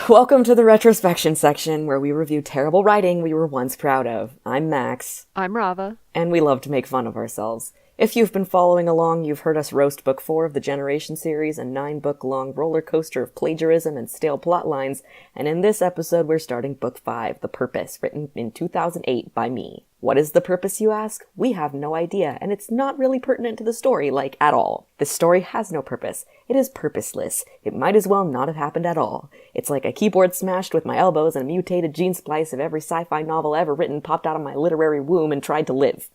Welcome to the Retrospection section, where we review terrible writing we were once proud of. I'm Max. I'm Rava. And we love to make fun of ourselves. If you've been following along, you've heard us roast Book 4 of the Generation series, a 9-book-long roller coaster of plagiarism and stale plot lines, and in this episode we're starting Book 5, The Purpose, written in 2008 by me. What is the purpose, you ask? We have no idea, and it's not really pertinent to the story, like, at all. This story has no purpose. It is purposeless. It might as well not have happened at all. It's like a keyboard smashed with my elbows and a mutated gene splice of every sci-fi novel ever written popped out of my literary womb and tried to live.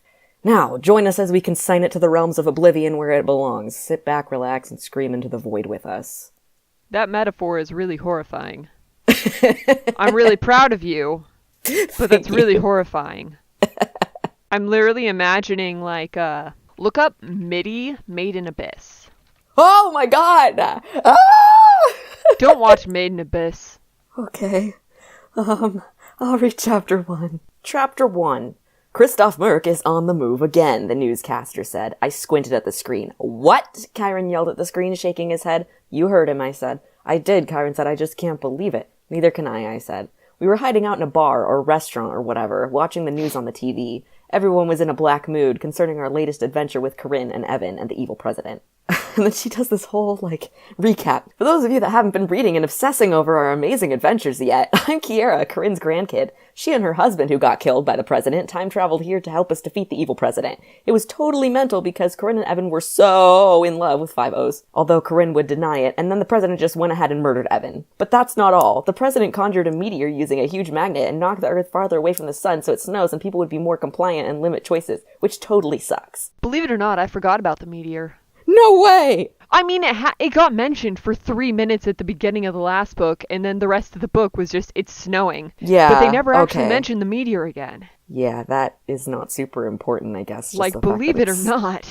Now, join us as we consign it to the realms of oblivion where it belongs. Sit back, relax, and scream into the void with us. That metaphor is really horrifying. I'm really proud of you, but that's really horrifying. I'm literally imagining, look up MIDI Made in Abyss. Oh my god! Ah! Don't watch Made in Abyss. Okay. I'll read chapter 1. Chapter 1. Christoph Merck is on the move again, the newscaster said. I squinted at the screen. What? Chiron yelled at the screen, shaking his head. You heard him, I said. I did, Chiron said. I just can't believe it. Neither can I said. We were hiding out in a bar or restaurant or whatever, watching the news on the TV. Everyone was in a black mood concerning our latest adventure with Corinne and Evan and the evil president. And then she does this whole, recap. For those of you that haven't been reading and obsessing over our amazing adventures yet, I'm Kiera, Corinne's grandkid. She and her husband, who got killed by the president, time-traveled here to help us defeat the evil president. It was totally mental because Corinne and Evan were so in love with 5 O's. Although Corinne would deny it, and then the president just went ahead and murdered Evan. But that's not all. The president conjured a meteor using a huge magnet and knocked the Earth farther away from the sun so it snows and people would be more compliant and limit choices, which totally sucks. Believe it or not, I forgot about the meteor. No way! I mean, it got mentioned for 3 minutes at the beginning of the last book, and then the rest of the book was just, it's snowing. Yeah, but they never actually mentioned the meteor again. Yeah, that is not super important, I guess. Believe it or not,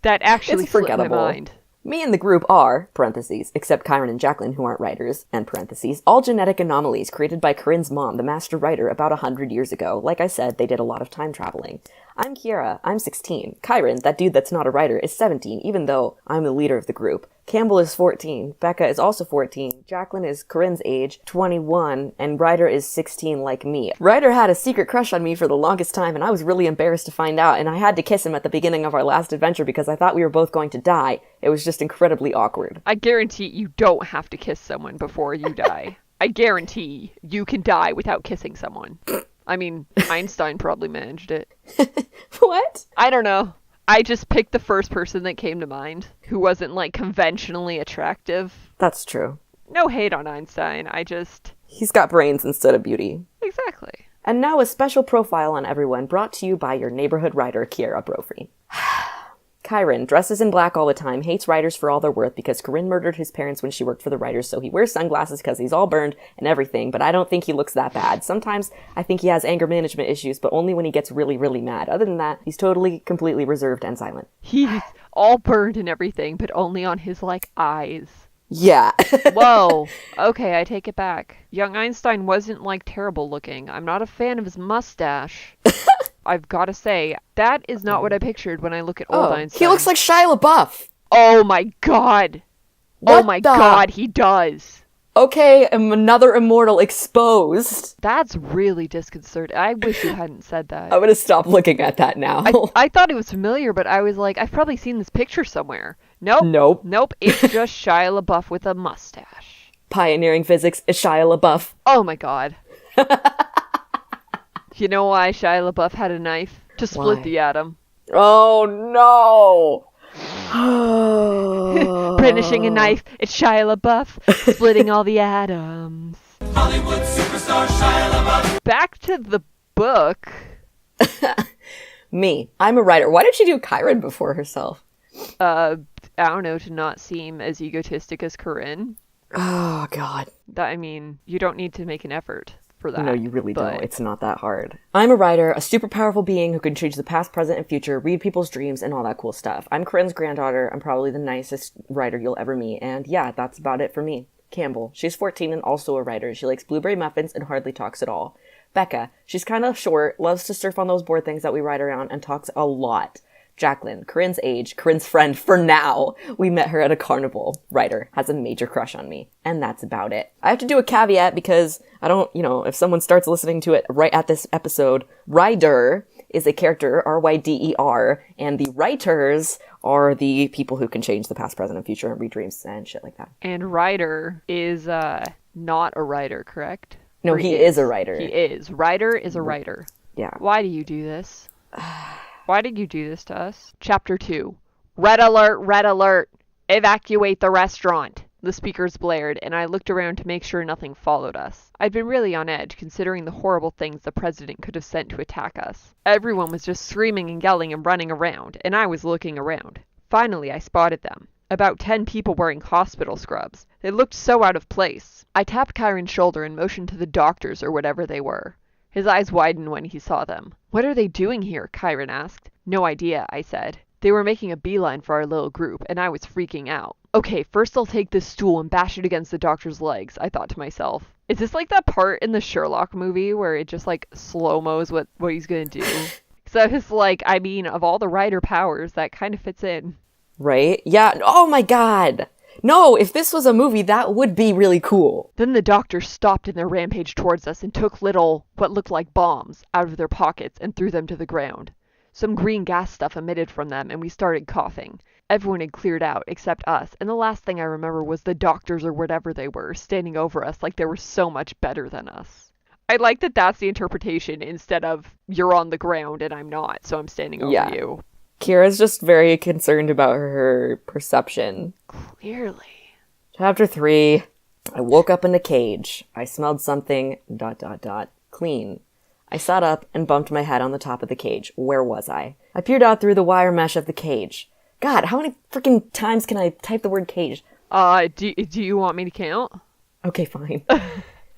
that actually slipped my mind. Me and the group are, parentheses, except Chiron and Jacqueline, who aren't writers, and parentheses, all genetic anomalies created by Corinne's mom, the master writer, about 100 years ago. Like I said, they did a lot of time traveling. I'm Kiera. I'm 16. Chiron, that dude that's not a writer, is 17, even though I'm the leader of the group. Campbell is 14. Becca is also 14. Jacqueline is Corinne's age, 21, and Ryder is 16 like me. Ryder had a secret crush on me for the longest time, and I was really embarrassed to find out, and I had to kiss him at the beginning of our last adventure because I thought we were both going to die. It was just incredibly awkward. I guarantee you don't have to kiss someone before you die. I guarantee you can die without kissing someone. I mean, Einstein probably managed it. What? I don't know. I just picked the first person that came to mind who wasn't, conventionally attractive. That's true. No hate on Einstein, He's got brains instead of beauty. Exactly. And now a special profile on everyone brought to you by your neighborhood writer, Kiera Brophy. Chiron dresses in black all the time, hates writers for all their worth because Corinne murdered his parents when she worked for the writers, so he wears sunglasses because he's all burned and everything, but I don't think he looks that bad. Sometimes I think he has anger management issues, but only when he gets really, really mad. Other than that, he's totally, completely reserved and silent. He's all burned and everything, but only on his, eyes. Yeah. Whoa. Okay, I take it back. Young Einstein wasn't, terrible looking. I'm not a fan of his mustache. I've got to say, that is not what I pictured when I look at old Einstein. He looks like Shia LaBeouf. Oh my god. God, he does. Okay, another immortal exposed. That's really disconcerting. I wish you hadn't said that. I'm gonna stop looking at that now. I thought it was familiar, but I was like, I've probably seen this picture somewhere. Nope. It's just Shia LaBeouf with a mustache. Pioneering physics is Shia LaBeouf. Oh my god. You know why Shia LaBeouf had a knife? To split the atom. Oh no! Brandishing a knife, it's Shia LaBeouf, splitting all the atoms. Hollywood superstar Shia LaBeouf. Back to the book. Me. I'm a writer. Why did she do Chiron before herself? I don't know, to not seem as egotistic as Corinne. Oh, God. You don't need to make an effort for that. No, you really don't. It's not that hard. I'm a writer, a super powerful being who can change the past, present, and future, read people's dreams, and all that cool stuff. I'm Corinne's granddaughter. I'm probably the nicest writer you'll ever meet. And yeah, that's about it for me. Campbell. She's 14 and also a writer. She likes blueberry muffins and hardly talks at all. Becca. She's kind of short, loves to surf on those board things that we ride around, and talks a lot. Jacqueline, Corinne's age, Corinne's friend for now. We met her at a carnival. Ryder has a major crush on me. And that's about it. I have to do a caveat because I don't, if someone starts listening to it right at this episode, Ryder is a character, Ryder, and the writers are the people who can change the past, present, and future and read dreams and shit like that. And Ryder is not a writer, correct? No, he is a writer. He is. Ryder is a writer. Yeah. Why do you do this? Why did you do this to us? Chapter 2. Red alert, red alert. Evacuate the restaurant. The speakers blared, and I looked around to make sure nothing followed us. I'd been really on edge, considering the horrible things the president could have sent to attack us. Everyone was just screaming and yelling and running around, and I was looking around. Finally, I spotted them. About 10 people wearing hospital scrubs. They looked so out of place. I tapped Kyron's shoulder and motioned to the doctors or whatever they were. His eyes widened when he saw them. What are they doing here? Kyron asked. No idea, I said. They were making a beeline for our little group, and I was freaking out. Okay, first I'll take this stool and bash it against the doctor's legs, I thought to myself. Is this like that part in the Sherlock movie where it just like slow-mos what he's gonna do? So it's like, of all the writer powers, that kind of fits in. Right? Yeah. Oh my god! No, if this was a movie, that would be really cool. Then the doctors stopped in their rampage towards us and took what looked like bombs, out of their pockets and threw them to the ground. Some green gas stuff emitted from them, and we started coughing. Everyone had cleared out, except us, and the last thing I remember was the doctors or whatever they were, standing over us like they were so much better than us. I like that that's the interpretation, instead of, you're on the ground and I'm not, so I'm standing over you. Kira's just very concerned about her perception. Clearly. Chapter 3. I woke up in a cage. I smelled something, ... clean. I sat up and bumped my head on the top of the cage. Where was I? I peered out through the wire mesh of the cage. God, how many freaking times can I type the word cage? Do you want me to count? Okay, fine.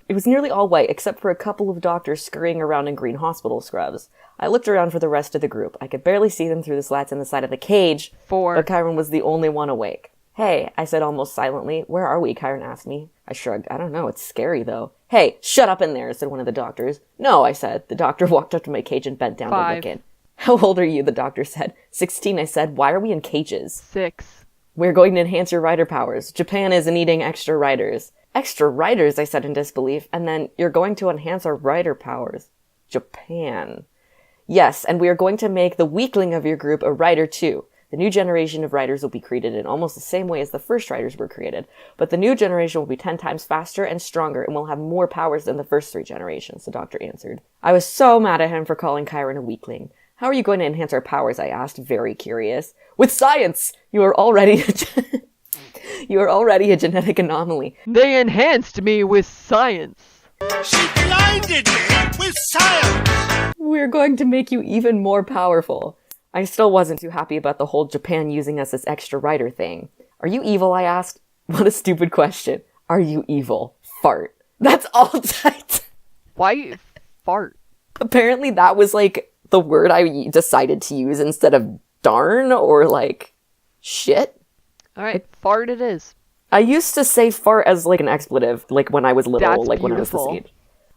It was nearly all white, except for a couple of doctors scurrying around in green hospital scrubs. I looked around for the rest of the group. I could barely see them through the slats in the side of the cage, 4. But Kyron was the only one awake. Hey, I said almost silently. Where are we? Kyron asked me. I shrugged. I don't know. It's scary, though. Hey, shut up in there, said one of the doctors. No, I said. The doctor walked up to my cage and bent down 5. to look in. How old are you? The doctor said. 16, I said. Why are we in cages? 6. We're going to enhance your rider powers. Japan is needing extra riders. Extra riders, I said in disbelief. And then, you're going to enhance our rider powers. Japan. Yes, and we are going to make the weakling of your group a rider too. The new generation of riders will be created in almost the same way as the first riders were created, but the new generation will be 10 times faster and stronger and will have more powers than the first 3 generations, the doctor answered. I was so mad at him for calling Kyron a weakling. How are you going to enhance our powers? I asked, very curious. With science! You are already a genetic anomaly. They enhanced me with science. She blinded me with science. We're going to make you even more powerful. I still wasn't too happy about the whole Japan using us as extra rider thing. Are you evil? I asked. What a stupid question. Are you evil? Fart. That's all tight. Why fart? Apparently that was like the word I decided to use instead of darn or like shit. Alright, fart it is. I used to say fart as like an expletive, like when I was little, That's like when I was this beautiful. age.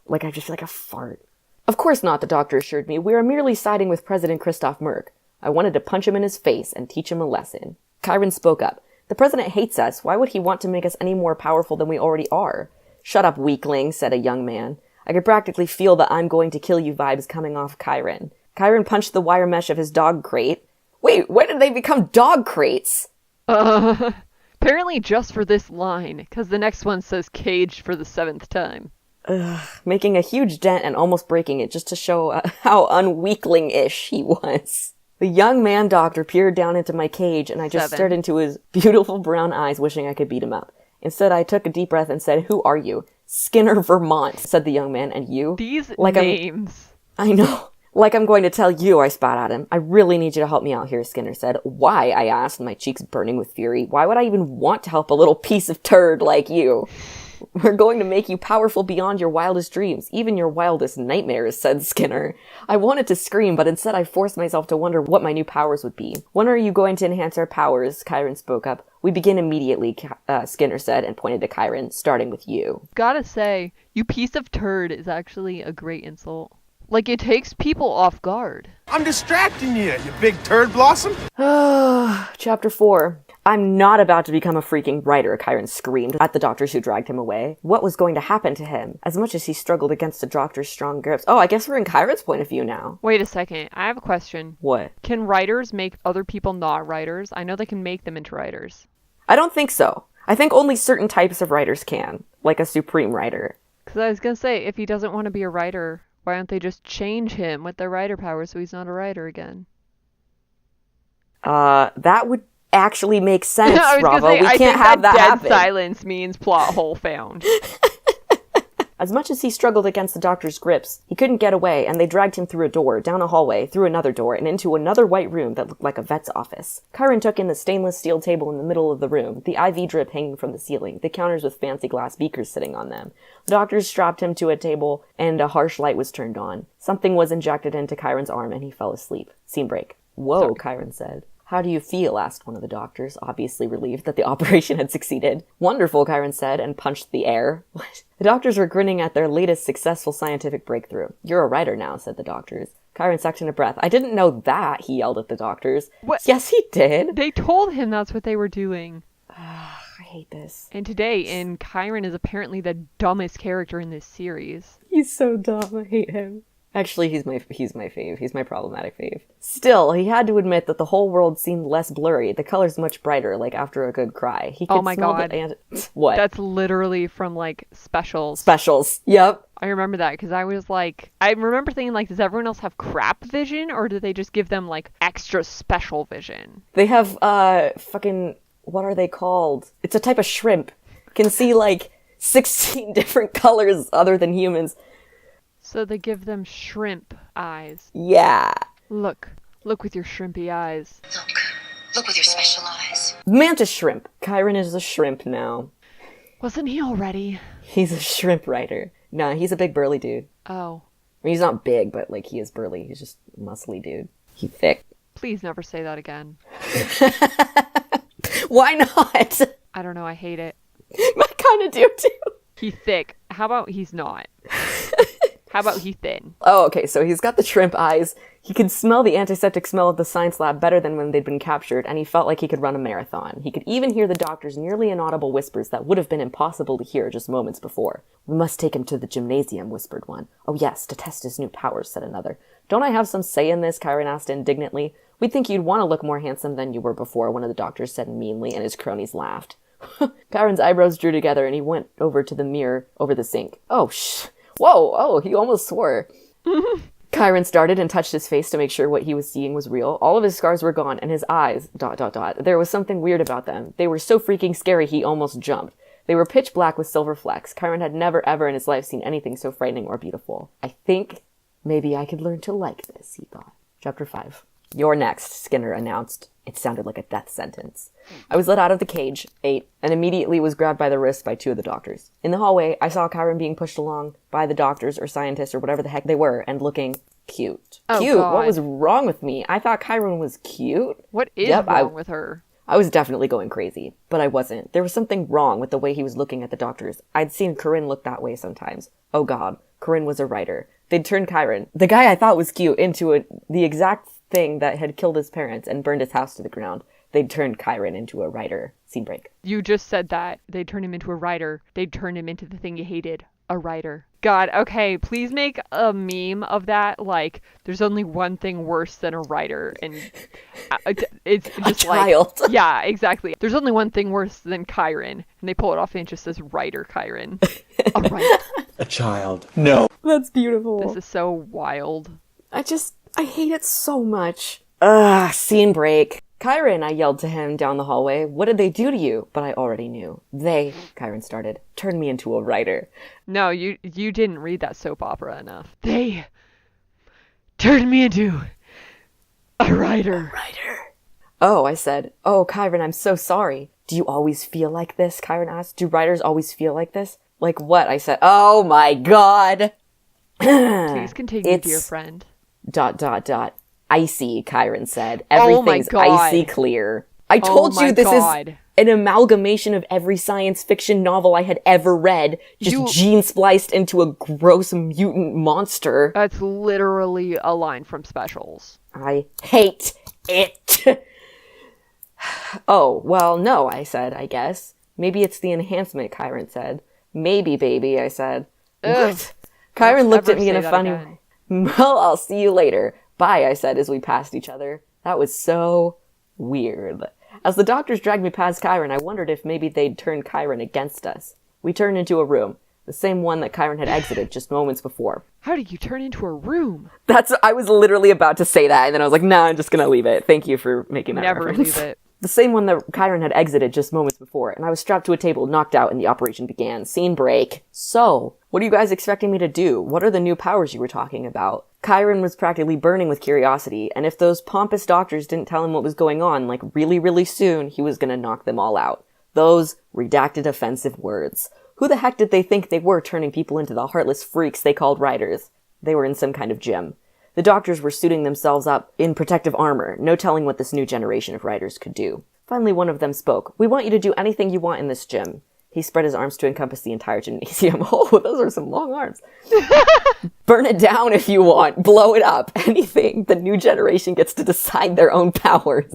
Like I just feel like a fart. Of course not, the doctor assured me. We are merely siding with President Christoph Merck. I wanted to punch him in his face and teach him a lesson. Kyron spoke up. The president hates us. Why would he want to make us any more powerful than we already are? Shut up, weakling, said a young man. I could practically feel the I'm going to kill you vibes coming off Kyron. Kyron punched the wire mesh of his dog crate. Wait, when did they become dog crates? Apparently just for this line, because the next one says caged for the 7th time. Making a huge dent and almost breaking it just to show how unweakling-ish he was. The young man doctor peered down into my cage, and I just 7. stared into his beautiful brown eyes, wishing I could beat him up. Instead, I took a deep breath and said, Who are you? Skinner, Vermont, said the young man, and you? These like names. I know. Like I'm going to tell you, I spat at him. I really need you to help me out here, Skinner said. Why? I asked, my cheeks burning with fury. Why would I even want to help a little piece of turd like you? We're going to make you powerful beyond your wildest dreams, even your wildest nightmares, said Skinner. I wanted to scream, but instead I forced myself to wonder what my new powers would be. When are you going to enhance our powers? Kyron spoke up. We begin immediately, Skinner said, and pointed to Kyron, starting with you. Gotta say, you piece of turd is actually a great insult. Like, it takes people off guard. I'm distracting you, you big turd blossom. Chapter 4. I'm not about to become a freaking writer, Chiron screamed at the doctors who dragged him away. What was going to happen to him? As much as he struggled against the doctor's strong grips. Oh, I guess we're in Chiron's point of view now. Wait a second. I have a question. What? Can writers make other people not writers? I know they can make them into writers. I don't think so. I think only certain types of writers can. Like a supreme writer. Because I was going to say, if he doesn't want to be a writer, why don't they just change him with their writer power so he's not a writer again? That would actually make sense, I was Bravo. gonna say, We can't have that dead happen. silence means plot hole found. As much as he struggled against the doctor's grips, he couldn't get away, and they dragged him through a door, down a hallway, through another door, and into another white room that looked like a vet's office. Chiron took in the stainless steel table in the middle of the room, the IV drip hanging from the ceiling, the counters with fancy glass beakers sitting on them. The doctors strapped him to a table, and a harsh light was turned on. Something was injected into Chiron's arm, and he fell asleep. Scene break. Whoa, Sorry. Chiron said. How do you feel? Asked one of the doctors, obviously relieved that the operation had succeeded. Wonderful, Chiron said, and punched the air. What? The doctors were grinning at their latest successful scientific breakthrough. You're a writer now, said the doctors. Chiron sucked in a breath. I didn't know that, he yelled at the doctors. What? Yes, he did. They told him that's what they were doing. I hate this. And today, Chiron is apparently the dumbest character in this series. He's so dumb. I hate him. Actually, he's my fave. He's my problematic fave. Still, he had to admit that the whole world seemed less blurry. The colors much brighter, like after a good cry. He could Oh my smell God. What? That's literally from, like, Specials. Specials. Yep. I remember that because I was like, I remember thinking, like, does everyone else have crap vision or do they just give them, like, extra special vision? They have, what are they called? It's a type of shrimp. Can see, like, 16 different colors other than humans. So they give them shrimp eyes. Yeah. Look with your shrimpy eyes. Look with your special eyes. Mantis shrimp. Chiron is a shrimp now. Wasn't he already? He's a shrimp writer. Nah, he's a big burly dude. Oh. I mean, he's not big, but, like, he is burly. He's just a muscly dude. He's thick. Please never say that again. Why not? I don't know, I hate it. I kind of do, too. He's thick. How about he's not? How about he's thin? Oh, okay, so he's got the shrimp eyes. He could smell the antiseptic smell of the science lab better than when they'd been captured, and he felt like he could run a marathon. He could even hear the doctor's nearly inaudible whispers that would have been impossible to hear just moments before. We must take him to the gymnasium, whispered one. Oh yes, to test his new powers, said another. Don't I have some say in this? Chiron asked indignantly. We'd think you'd want to look more handsome than you were before, one of the doctors said meanly, and his cronies laughed. Chiron's eyebrows drew together, and he went over to the mirror over the sink. Whoa, oh, he almost swore. Chiron started and touched his face to make sure what he was seeing was real. All of his scars were gone, and his eyes, ... There was something weird about them. They were so freaking scary he almost jumped. They were pitch black with silver flecks. Chiron had never ever in his life seen anything so frightening or beautiful. I think maybe I could learn to like this, he thought. Chapter 5. You're next, Skinner announced. It sounded like a death sentence. I was let out of the cage, 8, and immediately was grabbed by the wrists by 2 of the doctors. In the hallway, I saw Chiron being pushed along by the doctors or scientists or whatever the heck they were and looking cute. Oh, cute? God. What was wrong with me? I thought Chiron was cute. What is Yep, wrong with her? I was definitely going crazy, but I wasn't. There was something wrong with the way he was looking at the doctors. I'd seen Corinne look that way sometimes. Oh God, Corinne was a writer. They'd turned Chiron, the guy I thought was cute, into the exact thing that had killed his parents and burned his house to the ground. They'd turned Chiron into a writer. Scene break. You just said that. They'd turn him into a writer. They'd turn him into the thing you hated. A writer. God, okay, please make a meme of that. Like, there's only one thing worse than a writer. And it's just a child. Like, yeah, exactly. There's only one thing worse than Chiron. And they pull it off and it just says writer Chiron. A writer. A child. No. That's beautiful. This is so wild. I hate it so much. Scene break. Chiron, I yelled to him down the hallway. What did they do to you? But I already knew. They, Chiron started, turned me into a writer. No, you didn't read that soap opera enough. They turned me into a writer. Oh, I said. Oh, Chiron, I'm so sorry. Do you always feel like this? Chiron asked. Do writers always feel like this? Like what? I said. Oh my God. Please continue, dear friend. ... Icy, Chiron said. Everything's God. icy clear. I told you this God. an amalgamation of every science fiction novel I had ever read, just gene spliced into a gross mutant monster. That's literally a line from Specials. I hate it. Oh, well, no, I said, I guess. Maybe it's the enhancement, Kyron said. Maybe, baby, I said. Ugh. What? Kyron looked at me in Say a that funny again. way. Well, I'll see you later. Bye, I said as we passed each other. That was so weird. As the doctors dragged me past Kyron, I wondered if maybe they'd turn Kyron against us. We turned into a room, the same one that Kyron had exited just moments before. How did you turn into a room? I was literally about to say that, and then I was like, nah, I'm just gonna leave it. Thank you for making that Never reference. leave it. The same one that Kyron had exited just moments before, and I was strapped to a table, knocked out, and the operation began. Scene break. So, what are you guys expecting me to do? What are the new powers you were talking about? Kyron was practically burning with curiosity, and if those pompous doctors didn't tell him what was going on, like really, really soon, he was gonna knock them all out. Those redacted offensive words. Who the heck did they think they were turning people into the heartless freaks they called writers? They were in some kind of gym. The doctors were suiting themselves up in protective armor, no telling what this new generation of writers could do. Finally, one of them spoke. We want you to do anything you want in this gym. He spread his arms to encompass the entire gymnasium. Oh, those are some long arms. Burn it down if you want. Blow it up. Anything. The new generation gets to decide their own powers.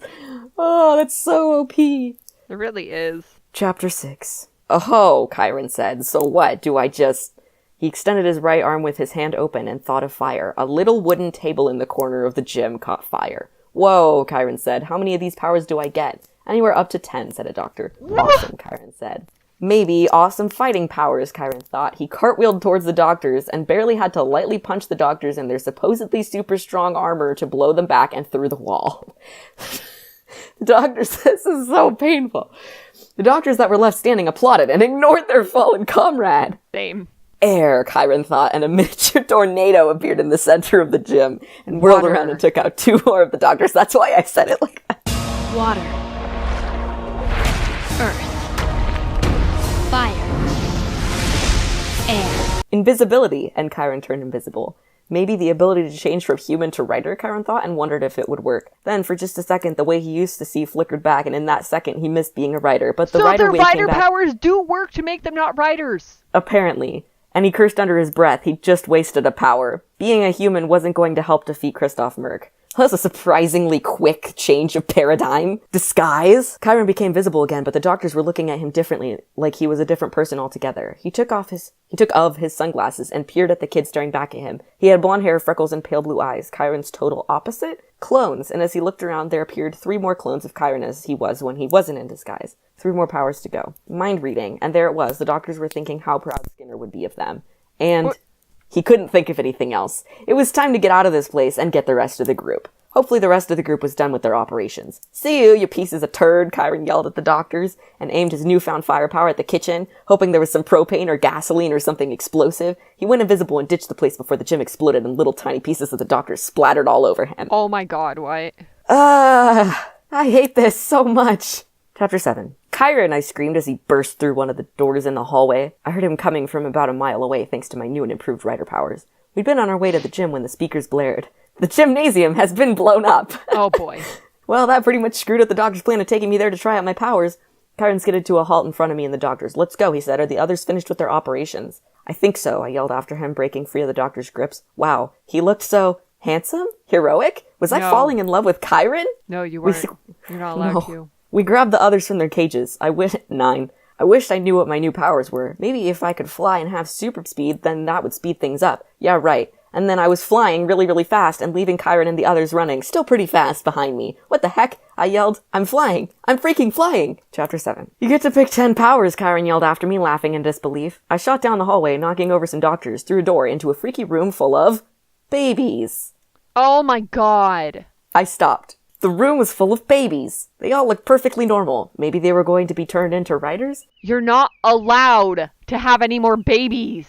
Oh, that's so OP. It really is. Chapter 6. Oh, Kyron said. So what? Do I just... He extended his right arm with his hand open and thought of fire. A little wooden table in the corner of the gym caught fire. Whoa, Kyron said. How many of these powers do I get? Anywhere up to 10, said a doctor. Awesome, Kyron said. Maybe awesome fighting powers, Kyron thought. He cartwheeled towards the doctors and barely had to lightly punch the doctors in their supposedly super strong armor to blow them back and through the wall. The doctors, this is so painful. The doctors that were left standing applauded and ignored their fallen comrade. Same. Air, Kyron thought, and a miniature tornado appeared in the center of the gym and whirled Water. around and took out 2 more of the doctors. That's why I said it like that. Water. Earth. Fire. Air. Invisibility, and Kyron turned invisible. Maybe the ability to change from human to writer, Kyron thought, and wondered if it would work. Then, for just a second, the way he used to see flickered back, and in that second, he missed being a writer. But the So writer their wave came writer back. powers do work to make them not writers. Apparently. And he cursed under his breath. He just wasted a power. Being a human wasn't going to help defeat Christoph Merck. That's a surprisingly quick change of paradigm. Disguise? Kyron became visible again, but the doctors were looking at him differently, like he was a different person altogether. He took of his sunglasses and peered at the kid staring back at him. He had blonde hair, freckles, and pale blue eyes. Kyron's total opposite? Clones. And as he looked around, there appeared 3 more clones of Kyron as he was when he wasn't in disguise. 3 more powers to go. Mind reading. And there it was. The doctors were thinking how proud Skinner would be of them. And he couldn't think of anything else. It was time to get out of this place and get the rest of the group. Hopefully the rest of the group was done with their operations. See you pieces of turd, Kyron yelled at the doctors and aimed his newfound firepower at the kitchen, hoping there was some propane or gasoline or something explosive. He went invisible and ditched the place before the gym exploded and little tiny pieces of the doctors splattered all over him. Oh my god, what? I hate this so much. Chapter 7. Kyron, I screamed as he burst through one of the doors in the hallway. I heard him coming from about a mile away thanks to my new and improved writer powers. We'd been on our way to the gym when the speakers blared. The gymnasium has been blown up. Oh boy. Well, that pretty much screwed up the doctor's plan of taking me there to try out my powers. Kyron skidded to a halt in front of me and the doctors. Let's go, he said. Are the others finished with their operations? I think so, I yelled after him, breaking free of the doctor's grips. Wow, he looked so handsome? Heroic? Was I No. falling in love with Kyron? No, you weren't. You're not allowed No. to. We grabbed the others from their cages. 9. I wished I knew what my new powers were. Maybe if I could fly and have super speed, then that would speed things up. Yeah, right. And then I was flying really, really fast and leaving Kyron and the others running, still pretty fast behind me. What the heck? I yelled. I'm flying. I'm freaking flying. Chapter 7. You get to pick 10 powers, Kyron yelled after me, laughing in disbelief. I shot down the hallway, knocking over some doctors, through a door into a freaky room full of babies. Oh my god. I stopped. The room was full of babies. They all looked perfectly normal. Maybe they were going to be turned into writers? You're not allowed to have any more babies.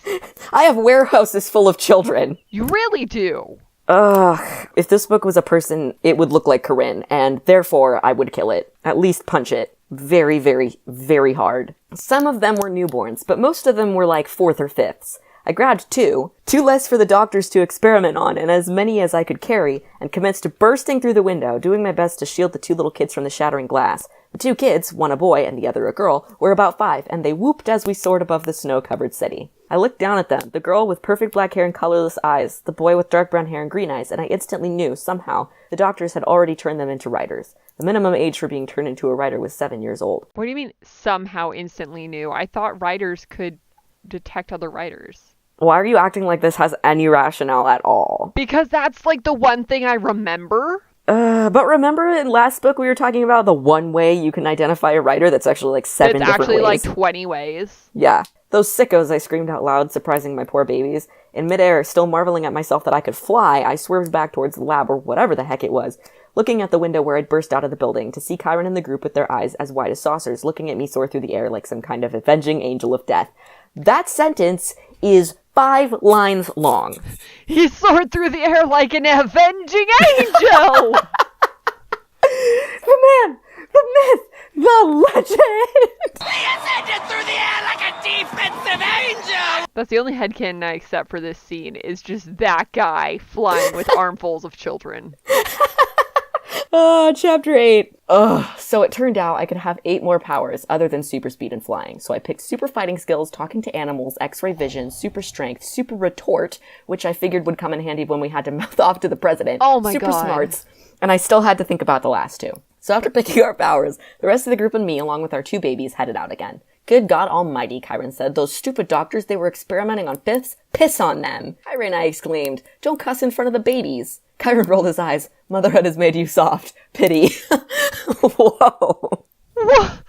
I have warehouses full of children. You really do. Ugh. If this book was a person, it would look like Corinne, and therefore I would kill it. At least punch it. Very, very, very hard. Some of them were newborns, but most of them were like 4th or 5ths. I grabbed 2 less for the doctors to experiment on, and as many as I could carry, and commenced bursting through the window, doing my best to shield the 2 little kids from the shattering glass. The 2 kids, one a boy and the other a girl, were about 5, and they whooped as we soared above the snow-covered city. I looked down at them, the girl with perfect black hair and colorless eyes, the boy with dark brown hair and green eyes, and I instantly knew, somehow, the doctors had already turned them into riders. The minimum age for being turned into a rider was 7 years old. What do you mean somehow instantly knew? I thought riders could detect other riders. Why are you acting like this has any rationale at all? Because that's like the one thing I remember. But remember in last book we were talking about the one way you can identify a rider that's actually like 7 It's different actually ways. like 20 ways. Yeah. Those sickos, I screamed out loud, surprising my poor babies. In midair, still marveling at myself that I could fly, I swerved back towards the lab or whatever the heck it was, looking at the window where I'd burst out of the building to see Chiron and the group with their eyes as wide as saucers looking at me soar through the air like some kind of avenging angel of death. That sentence is 5 lines long. He soared through the air like an avenging angel! The man! The myth! The legend! That's the only headcanon I accept for this scene, is just that guy flying with armfuls of children. Chapter 8. So it turned out I could have 8 more powers other than super speed and flying. So I picked super fighting skills, talking to animals, x-ray vision, super strength, super retort, which I figured would come in handy when we had to mouth off to the president. Oh my super God. smarts. And I still had to think about the last 2. So after picking our powers, the rest of the group and me, along with our 2 babies, headed out again. Good God almighty, Chiron said. Those stupid doctors, they were experimenting on fifths? Piss on them. Chiron, I exclaimed. Don't cuss in front of the babies. Chiron rolled his eyes. Motherhood has made you soft. Pity. Whoa. What?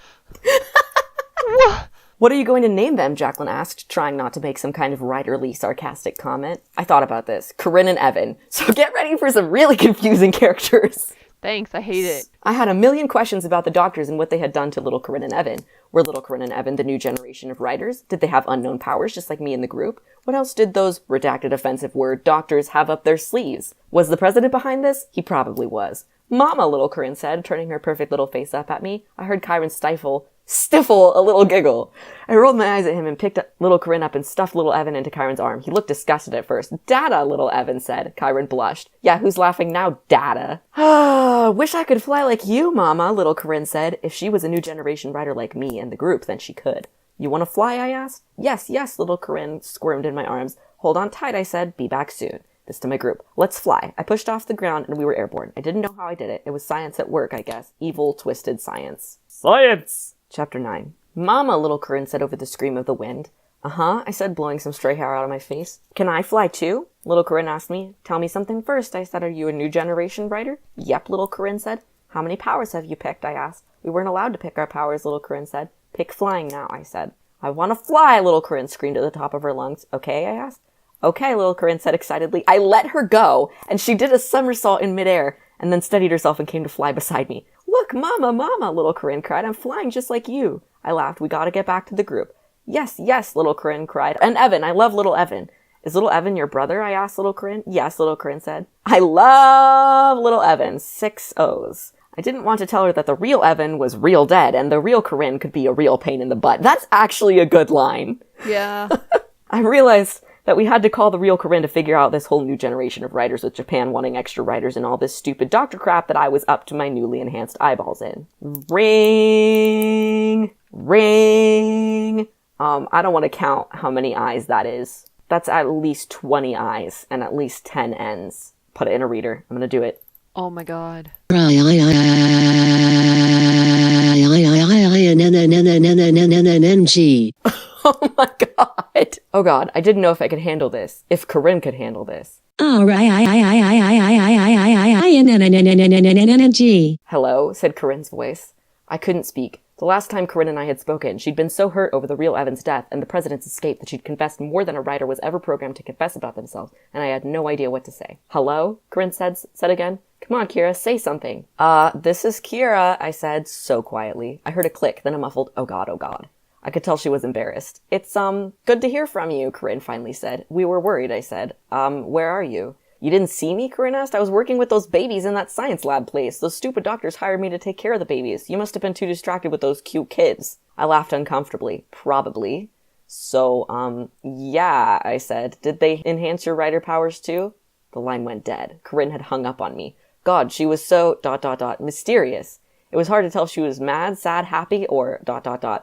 What are you going to name them? Jacqueline asked, trying not to make some kind of writerly sarcastic comment. I thought about this. Corinne and Evan. So get ready for some really confusing characters. Thanks, I hate it. I had a million questions about the doctors and what they had done to little Corinne and Evan. Were little Corinne and Evan the new generation of writers? Did they have unknown powers just like me in the group? What else did those, redacted offensive word, doctors have up their sleeves? Was the president behind this? He probably was. Mama, little Corinne said, turning her perfect little face up at me. I heard Chiron stifle a little giggle. I rolled my eyes at him and picked up little Corinne up and stuffed little Evan into Chiron's arm. He looked disgusted at first. Dada, little Evan said. Chiron blushed. Yeah, who's laughing now, Dada? Wish I could fly like you, Mama, little Corinne said. If she was a new generation writer like me and the group, then she could. You want to fly, I asked. Yes, little Corinne squirmed in my arms. Hold on tight, I said. Be back soon. This to my group. Let's fly. I pushed off the ground and we were airborne. I didn't know how I did it. It was science at work, I guess. Evil, twisted science. Science! Chapter 9. Mama, little Corinne said over the scream of the wind. Uh-huh, I said, blowing some stray hair out of my face. Can I fly too? Little Corinne asked me. Tell me something first, I said. Are you a new generation writer? Yep, little Corinne said. How many powers have you picked? I asked. We weren't allowed to pick our powers, little Corinne said. Pick flying now, I said. I want to fly, little Corinne screamed at the top of her lungs. Okay, I asked. Okay, little Corinne said excitedly. I let her go, and she did a somersault in midair, and then steadied herself and came to fly beside me. Look, Mama, little Corinne cried. I'm flying just like you. I laughed. We gotta get back to the group. Yes, little Corinne cried. And Evan, I love little Evan. Is little Evan your brother? I asked little Corinne. Yes, little Corinne said. I love little Evan. 6 O's. I didn't want to tell her that the real Evan was real dead, and the real Corinne could be a real pain in the butt. That's actually a good line. Yeah. I realized that we had to call the real Corinne to figure out this whole new generation of writers with Japan wanting extra writers and all this stupid doctor crap that I was up to my newly enhanced eyeballs in. Ring! I don't want to count how many eyes that is. That's at least 20 eyes and at least 10 N's. Put it in a reader. I'm gonna do it. Oh my God. Oh my god. Oh god, I didn't know if I could handle this. If Corinne could handle this. Hello, said Corinne's voice. I couldn't speak. The last time Corinne and I had spoken, she'd been so hurt over the real Evan's death and the president's escape that she'd confessed more than a writer was ever programmed to confess about themselves, and I had no idea what to say. Hello? Corinne said again. Come on, Kira, say something. This is Kira, I said, so quietly. I heard a click, then a muffled, oh god, oh god. I could tell she was embarrassed. It's, good to hear from you, Corinne finally said. We were worried, I said. Where are you? You didn't see me? Corinne asked. I was working with those babies in that science lab place. Those stupid doctors hired me to take care of the babies. You must have been too distracted with those cute kids. I laughed uncomfortably. Probably. So, yeah, I said. Did they enhance your writer powers too? The line went dead. Corinne had hung up on me. God, she was so... mysterious. It was hard to tell if she was mad, sad, happy, or ...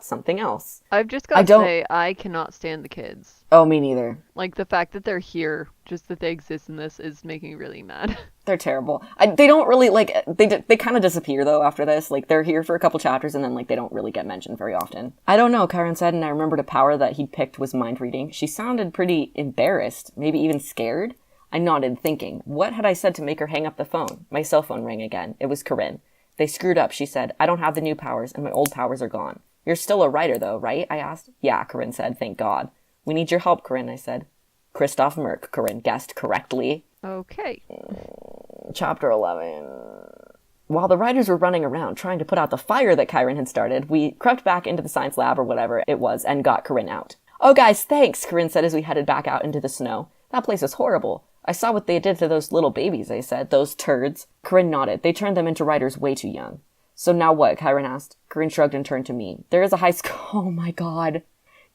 something else. I've just got to say, I cannot stand the kids. Oh, me neither. Like, the fact that they're here, just that they exist in this, is making me really mad. They're terrible. They don't really, like, they kind of disappear, though, after this. Like, they're here for a couple chapters, and then, like, they don't really get mentioned very often. I don't know, Chiron said, and I remembered a power that he'd picked was mind reading. She sounded pretty embarrassed, maybe even scared. I nodded, thinking, what had I said to make her hang up the phone? My cell phone rang again. It was Corinne. They screwed up, she said. I don't have the new powers, and my old powers are gone. You're still a writer, though, right? I asked. Yeah, Corinne said, thank God. We need your help, Corinne, I said. Christoph Merck, Corinne guessed correctly. Okay. Chapter 11. While the writers were running around trying to put out the fire that Chiron had started, we crept back into the science lab or whatever it was and got Corinne out. Oh, guys, thanks, Corinne said as we headed back out into the snow. That place was horrible. I saw what they did to those little babies, I said. Those turds. Corinne nodded. They turned them into writers way too young. So now what? Chiron asked. Corinne shrugged and turned to me. There is a high school... Oh my god.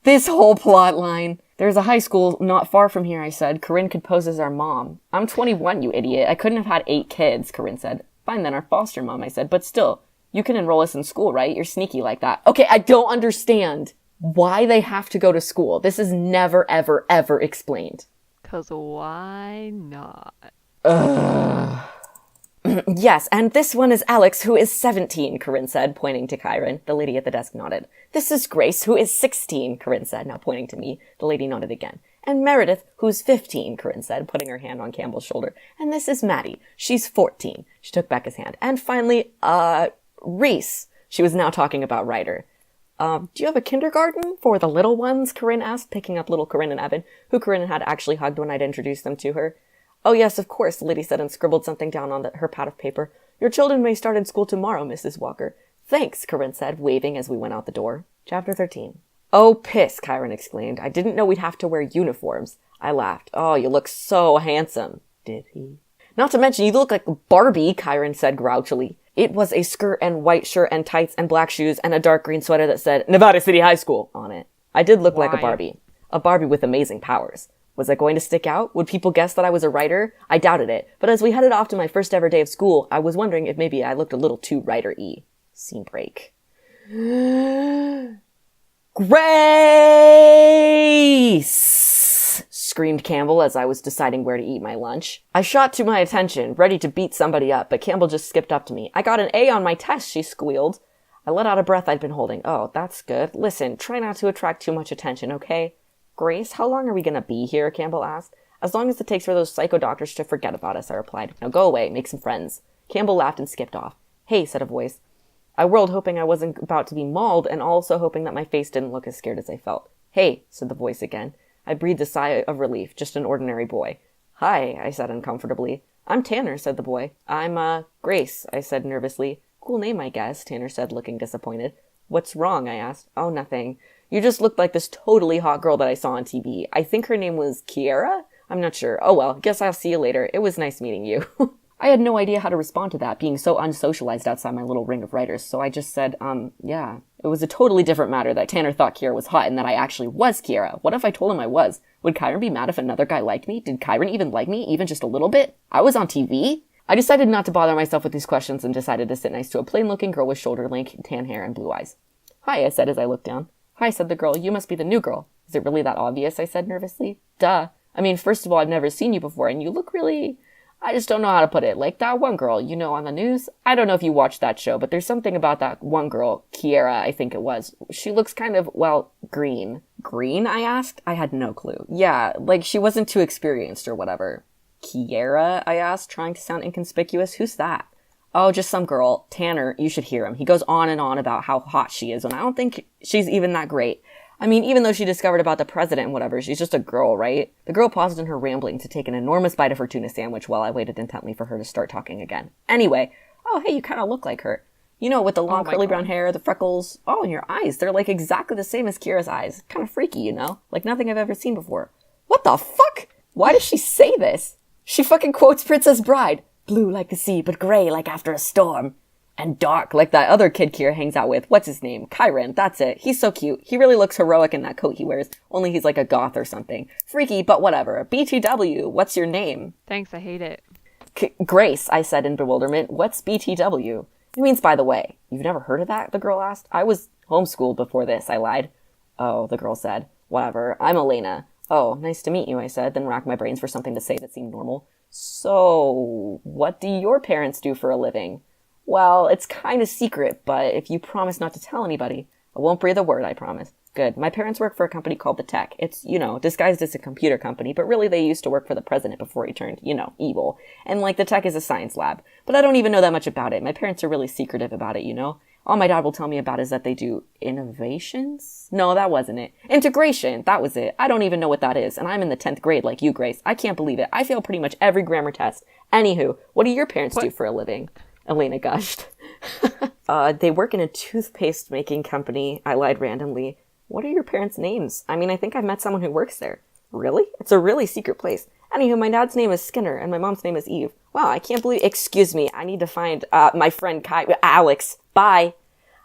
This whole plot line. There's a high school not far from here, I said. Corinne could pose as our mom. I'm 21, you idiot. I couldn't have had 8 kids, Corinne said. Fine then, our foster mom, I said. But still, you can enroll us in school, right? You're sneaky like that. Okay, I don't understand why they have to go to school. This is never, ever, ever explained. 'Cause why not? Yes, and this one is Alex, who is 17, Corinne said, pointing to Chiron. The lady at the desk nodded. This is Grace, who is 16, Corinne said, now pointing to me. The lady nodded again. And Meredith, who's 15, Corinne said, putting her hand on Campbell's shoulder. And this is Maddie. She's 14. She took back his hand. And finally, Reese. She was now talking about Ryder. Do you have a kindergarten for the little ones? Corinne asked, picking up little Corinne and Evan, who Corinne had actually hugged when I'd introduced them to her. Oh, yes, of course, the lady said and scribbled something down on her pad of paper. Your children may start in school tomorrow, Mrs. Walker. Thanks, Corinne said, waving as we went out the door. Chapter 13. Oh, piss, Chiron exclaimed. I didn't know we'd have to wear uniforms. I laughed. Oh, you look so handsome. Did he? Not to mention, you look like Barbie, Chiron said grouchily. It was a skirt and white shirt and tights and black shoes and a dark green sweater that said Nevada City High School on it. I did look like a Barbie. A Barbie with amazing powers. Was I going to stick out? Would people guess that I was a writer? I doubted it. But as we headed off to my first ever day of school, I was wondering if maybe I looked a little too writer-y. Scene break. Grace! Screamed Campbell as I was deciding where to eat my lunch. I shot to my attention, ready to beat somebody up, but Campbell just skipped up to me. I got an A on my test, she squealed. I let out a breath I'd been holding. Oh, that's good. Listen, try not to attract too much attention, okay? Grace, how long are we gonna be here? Campbell asked. As long as it takes for those psycho doctors to forget about us, I replied. Now go away, make some friends. Campbell laughed and skipped off. Hey, said a voice. I whirled, hoping I wasn't about to be mauled, and also hoping that my face didn't look as scared as I felt. Hey, said the voice again. I breathed a sigh of relief, just an ordinary boy. Hi, I said uncomfortably. I'm Tanner, said the boy. I'm, Grace, I said nervously. Cool name, I guess, Tanner said, looking disappointed. What's wrong? I asked. Oh, nothing. You just looked like this totally hot girl that I saw on TV. I think her name was Kiara? I'm not sure. Oh well, guess I'll see you later. It was nice meeting you. I had no idea how to respond to that, being so unsocialized outside my little ring of writers, so I just said, yeah. It was a totally different matter that Tanner thought Kiara was hot and that I actually was Kiara. What if I told him I was? Would Chiron be mad if another guy liked me? Did Chiron even like me, even just a little bit? I was on TV? I decided not to bother myself with these questions and decided to sit next to a plain-looking girl with shoulder-length, tan hair, and blue eyes. Hi, I said as I looked down. Hi, said the girl. You must be the new girl. Is it really that obvious? I said nervously. Duh. I mean, first of all, I've never seen you before, and you look really... I just don't know how to put it. Like that one girl, you know, on the news. I don't know if you watched that show, but there's something about that one girl, Kiara, I think it was. She looks kind of, well, green. Green, I asked? I had no clue. Yeah, like she wasn't too experienced or whatever. Kiara, I asked, trying to sound inconspicuous. Who's that? Oh, just some girl. Tanner, you should hear him. He goes on and on about how hot she is, and I don't think she's even that great. I mean, even though she discovered about the president and whatever, she's just a girl, right? The girl paused in her rambling to take an enormous bite of her tuna sandwich while I waited intently for her to start talking again. Anyway, oh, hey, you kind of look like her. You know, with the long curly brown hair, the freckles. Oh, and your eyes. They're like exactly the same as Kira's eyes. Kind of freaky, you know? Like nothing I've ever seen before. What the fuck? Why does she say this? She fucking quotes Princess Bride. Blue like the sea, but gray like after a storm. And dark, like that other kid Kira hangs out with. What's his name? Chiron, that's it. He's so cute. He really looks heroic in that coat he wears, only he's like a goth or something. Freaky, but whatever. BTW, what's your name? Thanks, I hate it. Grace, I said in bewilderment. What's BTW? He means, by the way. You've never heard of that? The girl asked. I was homeschooled before this, I lied. Oh, the girl said. Whatever. I'm Elena. Oh, nice to meet you, I said, then racked my brains for something to say that seemed normal. So, what do your parents do for a living? Well, it's kind of secret, but if you promise not to tell anybody, I won't breathe a word, I promise. Good. My parents work for a company called The Tech. It's, disguised as a computer company, but really they used to work for the president before he turned, evil. And, The Tech is a science lab. But I don't even know that much about it. My parents are really secretive about it, All my dad will tell me about is that they do innovations? No, that wasn't it. Integration. That was it. I don't even know what that is. And I'm in the 10th grade like you, Grace. I can't believe it. I fail pretty much every grammar test. Anywho, what do your parents do for a living? Elena gushed. They work in a toothpaste making company. I lied randomly. What are your parents' names? I mean, I think I've met someone who works there. Really? It's a really secret place. Anywho, my dad's name is Skinner, and my mom's name is Eve. Wow, I can't believe... Excuse me, I need to find my friend Alex. Bye.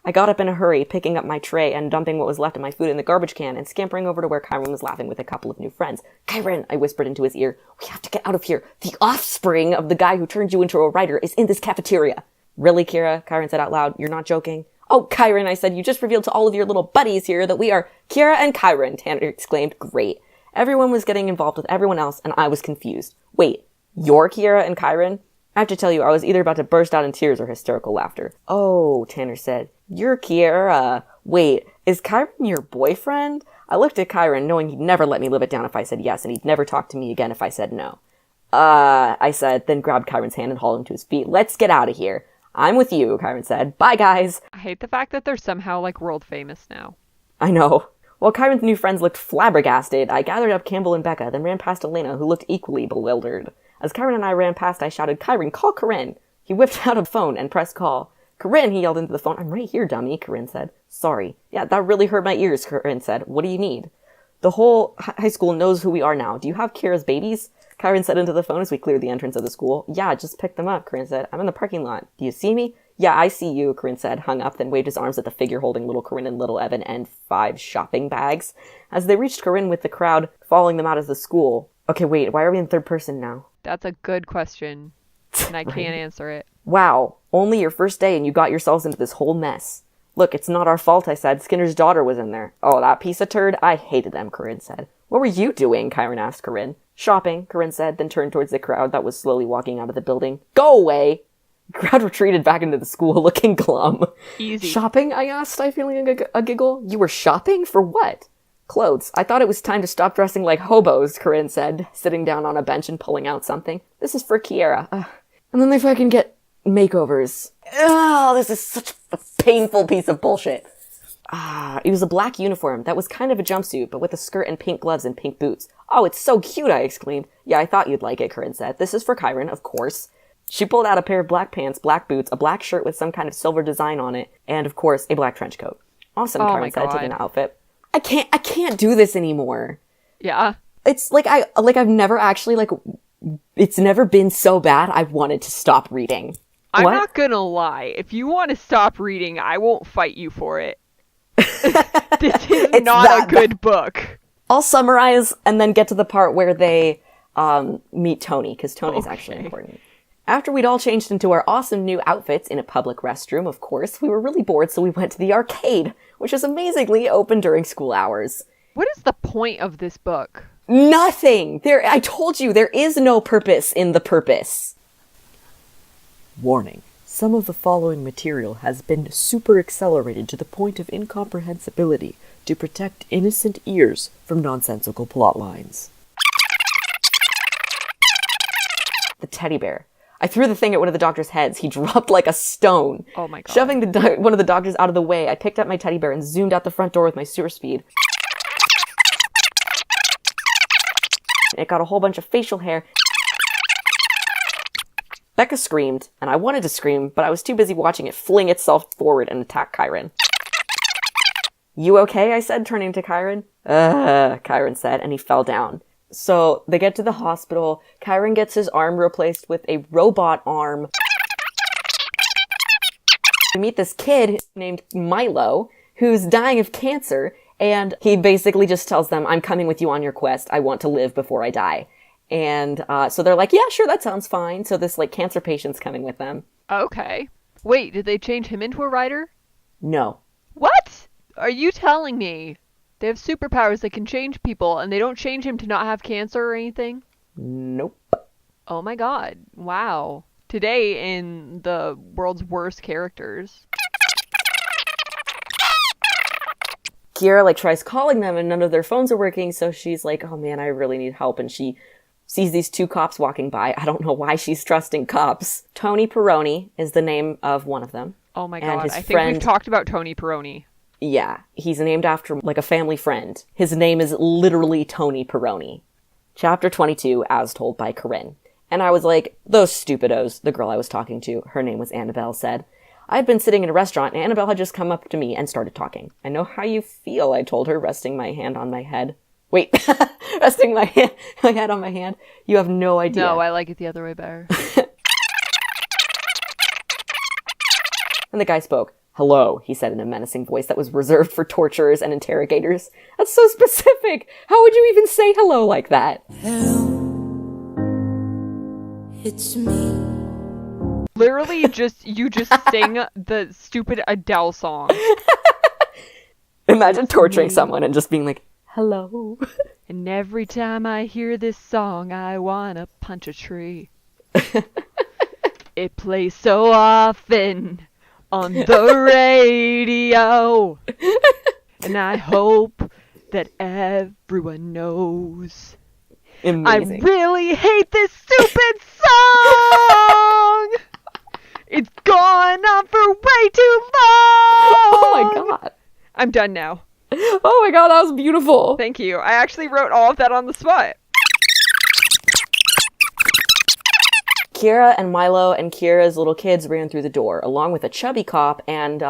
I got up in a hurry, picking up my tray and dumping what was left of my food in the garbage can and scampering over to where Kyron was laughing with a couple of new friends. Kyron, I whispered into his ear, we have to get out of here. The offspring of the guy who turned you into a writer is in this cafeteria. Really, Kira? Kyron said out loud. You're not joking? Oh, Kyron, I said, you just revealed to all of your little buddies here that we are Kira and Kyron, Tanner exclaimed. Great. Everyone was getting involved with everyone else, and I was confused. Wait, you're Kira and Kyron? I have to tell you, I was either about to burst out in tears or hysterical laughter. Oh, Tanner said, you're Kira. Wait, is Kyron your boyfriend? I looked at Kyron, knowing he'd never let me live it down if I said yes, and he'd never talk to me again if I said no. I said, then grabbed Kyron's hand and hauled him to his feet. Let's get out of here. I'm with you, Kyron said. Bye, guys. I hate the fact that they're somehow, world famous now. I know. While Kyron's new friends looked flabbergasted, I gathered up Campbell and Becca, then ran past Elena, who looked equally bewildered. As Kyron and I ran past, I shouted, Kyron, call Corinne. He whipped out a phone and pressed call. Corinne, he yelled into the phone. I'm right here, dummy, Corinne said. Sorry. Yeah, that really hurt my ears, Corinne said. What do you need? The whole high school knows who we are now. Do you have Kira's babies? Kyron said into the phone as we cleared the entrance of the school. Yeah, just pick them up, Corinne said. I'm in the parking lot. Do you see me? Yeah, I see you, Corinne said, hung up, then waved his arms at the figure holding little Corinne and little Evan and 5 shopping bags. As they reached Corinne with the crowd following them out of the school. Okay, wait, why are we in third person now? That's a good question, and I can't answer it. Wow, only your first day and you got yourselves into this whole mess. Look, it's not our fault, I said. Skinner's daughter was in there. Oh, that piece of turd? I hated them, Corinne said. What were you doing? Kyron asked Corinne. Shopping, Corinne said, then turned towards the crowd that was slowly walking out of the building. Go away! The crowd retreated back into the school, looking glum. Easy. Shopping? I asked, I feeling a giggle. You were shopping? For what? Clothes. I thought it was time to stop dressing like hobos, Corinne said, sitting down on a bench and pulling out something. This is for Kiera. And then they fucking get makeovers. Oh, this is such a painful piece of bullshit. It was a black uniform that was kind of a jumpsuit, but with a skirt and pink gloves and pink boots. Oh, it's so cute, I exclaimed. Yeah, I thought you'd like it, Corinne said. This is for Kyron, of course. She pulled out a pair of black pants, black boots, a black shirt with some kind of silver design on it, and of course, a black trench coat. Awesome, Kyron said, taking the outfit. I can't do this anymore. Yeah. It's I've never actually, it's never been so bad I've wanted to stop reading. I'm What? not gonna lie. If you want to stop reading, I won't fight you for it. This is not a good book. I'll summarize and then get to the part where they meet Tony, because Tony's actually important. After we'd all changed into our awesome new outfits in a public restroom, of course, we were really bored, so we went to the arcade, which is amazingly open during school hours. What is the point of this book? Nothing! I told you, there is no purpose in the purpose. Warning. Some of the following material has been super accelerated to the point of incomprehensibility to protect innocent ears from nonsensical plot lines. The teddy bear. I threw the thing at one of the doctor's heads. He dropped like a stone. Oh my god. Shoving one of the doctors out of the way, I picked up my teddy bear and zoomed out the front door with my sewer speed. It got a whole bunch of facial hair. Becca screamed, and I wanted to scream, but I was too busy watching it fling itself forward and attack Kyron. You okay? I said, turning to Kyron. Kyron said, and he fell down. So they get to the hospital. Kyron gets his arm replaced with a robot arm. We meet this kid named Milo, who's dying of cancer, and he basically just tells them, I'm coming with you on your quest. I want to live before I die. And so they're like, yeah, sure, that sounds fine. So this cancer patient's coming with them. Okay. Wait, did they change him into a writer? No. What? Are you telling me? They have superpowers that can change people, and they don't change him to not have cancer or anything? Nope. Oh my god. Wow. Today in the world's worst characters. Kiera, like, tries calling them and none of their phones are working, so she's like, oh man, I really need help. And she sees these two cops walking by. I don't know why she's trusting cops. Tony Peroni is the name of one of them. Oh my And god, his I think friend- we've talked about Tony Peroni. Yeah, he's named after, like, a family friend. His name is literally Tony Peroni. Chapter 22, as told by Corinne. And I was like, those stupidos, the girl I was talking to, her name was Annabelle, said. I had been sitting in a restaurant and Annabelle had just come up to me and started talking. I know how you feel, I told her, resting my hand on my head. Wait, resting my head on my hand? You have no idea. No, I like it the other way better. And the guy spoke. Hello, he said in a menacing voice that was reserved for torturers and interrogators. That's so specific. How would you even say hello like that? It's me. Literally, you just sing the stupid Adele song. Imagine torturing someone and just being like, hello. And every time I hear this song, I wanna punch a tree. It plays so often on the radio. And I hope that everyone knows. Amazing. I really hate this stupid song! It's gone on for way too long! Oh my god. I'm done now. Oh my god, that was beautiful. Thank you. I actually wrote all of that on the spot. Kiera and Milo and Kiera's little kids ran through the door, along with a chubby cop and,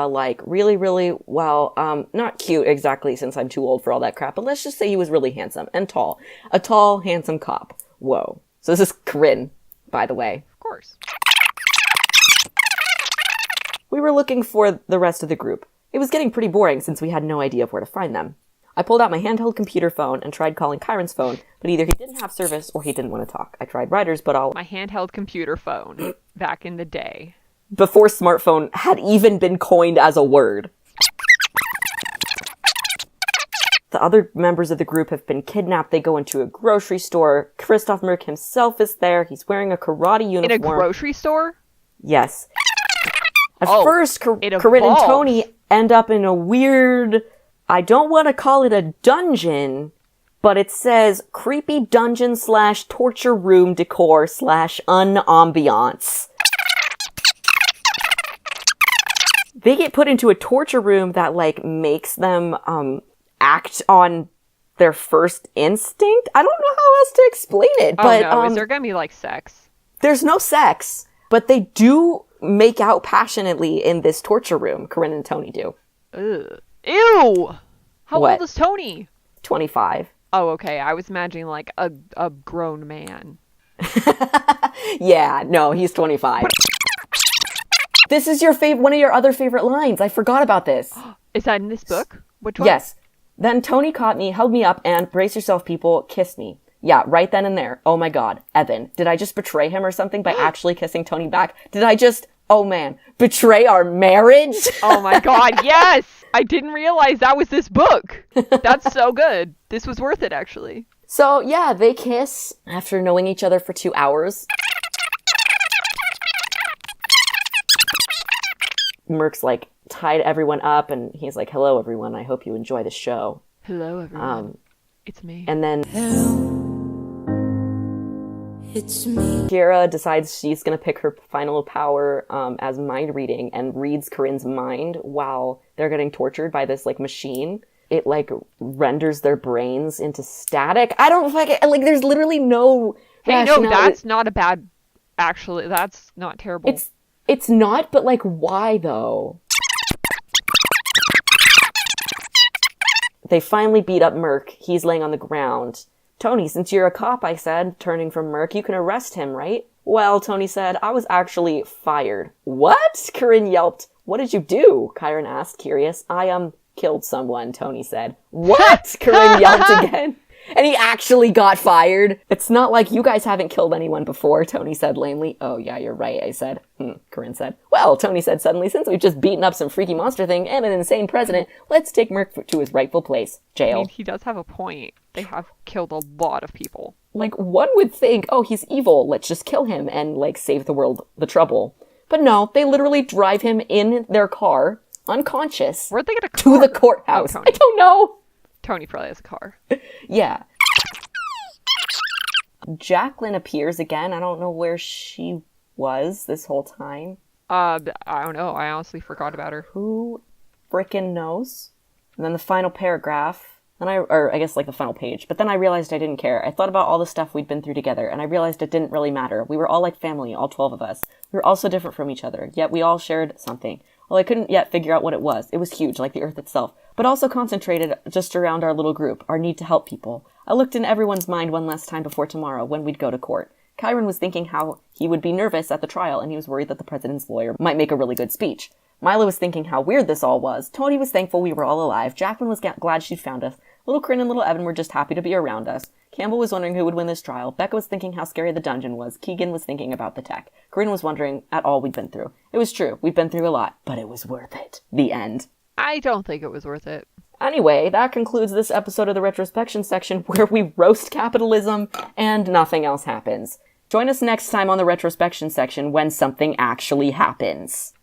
really, really, not cute exactly since I'm too old for all that crap, but let's just say he was really handsome and tall. A tall, handsome cop. Whoa. So this is Corinne, by the way. Of course. We were looking for the rest of the group. It was getting pretty boring since we had no idea of where to find them. I pulled out my handheld computer phone and tried calling Kyron's phone, but either he didn't have service or he didn't want to talk. I tried Ryder's, but My handheld computer phone back in the day. before smartphone had even been coined as a word. The other members of the group have been kidnapped. They go into a grocery store. Christoph Merck himself is there. He's wearing a karate uniform. In a grocery store? Yes. At Oh, first, it Corinne and evolved. Tony end up in a weird, I don't want to call it a dungeon, but it says creepy dungeon / torture room decor / unambiance. They get put into a torture room that, makes them, act on their first instinct. I don't know how else to explain it, but, oh no, is there gonna be, sex? there's no sex, but they do make out passionately in this torture room. Corinne and Tony do. Ugh. Ew! How What? old is Tony? 25. Oh, okay. I was imagining, a grown man. Yeah, no, he's 25. This is one of your other favorite lines. I forgot about this. Is that in this book? Which one? Yes. Then Tony caught me, held me up, and brace yourself, people, kissed me. Yeah, right then and there. Oh my god. Evan, did I just betray him or something by actually kissing Tony back? Did I just, oh man, betray our marriage? Oh my god, yes! I didn't realize that was this book. That's so good. This was worth it, actually. So, yeah, they kiss after knowing each other for 2 hours. Merck's tied everyone up and he's like, hello everyone, I hope you enjoy the show. Hello, everyone. It's me. And then It's me. Kiera decides she's going to pick her final power as mind reading and reads Corinne's mind while they're getting tortured by this machine. It renders their brains into static. I don't there's literally no Hey, no, rationale. that's not a bad... Actually, that's not terrible. It's not, but why though? They finally beat up Merck. He's laying on the ground. Tony, since you're a cop, I said, turning from Merck, you can arrest him, right? Well, Tony said, I was actually fired. What? Corinne yelped. What did you do? Chiron asked, curious. I killed someone, Tony said. What? Corinne yelped again. And he actually got fired. It's not like you guys haven't killed anyone before, Tony said lamely. Oh, yeah, you're right, I said. Corinne said. Well, Tony said suddenly, since we've just beaten up some freaky monster thing and an insane president, let's take Merc to his rightful place, jail. I mean, he does have a point. They have killed a lot of people. Like, one would think, oh, he's evil, let's just kill him and, like, save the world the trouble. But no, they literally drive him in their car, unconscious, Where'd they get a car? to the courthouse. Oh, Tony. I don't know. Tony probably has a car. Yeah. Jacqueline appears again. I don't know where she was this whole time. I don't know. I honestly forgot about her. Who frickin' knows? And then the final paragraph, or I guess like the final page, but then I realized I didn't care. I thought about all the stuff we'd been through together, and I realized it didn't really matter. We were all like family, all 12 of us. We were all so different from each other, yet we all shared something. Well, I couldn't yet figure out what it was. It was huge, like the earth itself, but also concentrated just around our little group, our need to help people. I looked in everyone's mind one last time before tomorrow, when we'd go to court. Chiron was thinking how he would be nervous at the trial, and he was worried that the president's lawyer might make a really good speech. Milo was thinking how weird this all was. Tony was thankful we were all alive. Jacqueline was glad she'd found us. Little Corinne and little Evan were just happy to be around us. Campbell was wondering who would win this trial. Becca was thinking how scary the dungeon was. Keegan was thinking about the tech. Corinne was wondering at all we'd been through. It was true. We'd been through a lot, but it was worth it. The end. I don't think it was worth it. Anyway, that concludes this episode of the Retrospection section where we roast capitalism and nothing else happens. Join us next time on the Retrospection section when something actually happens.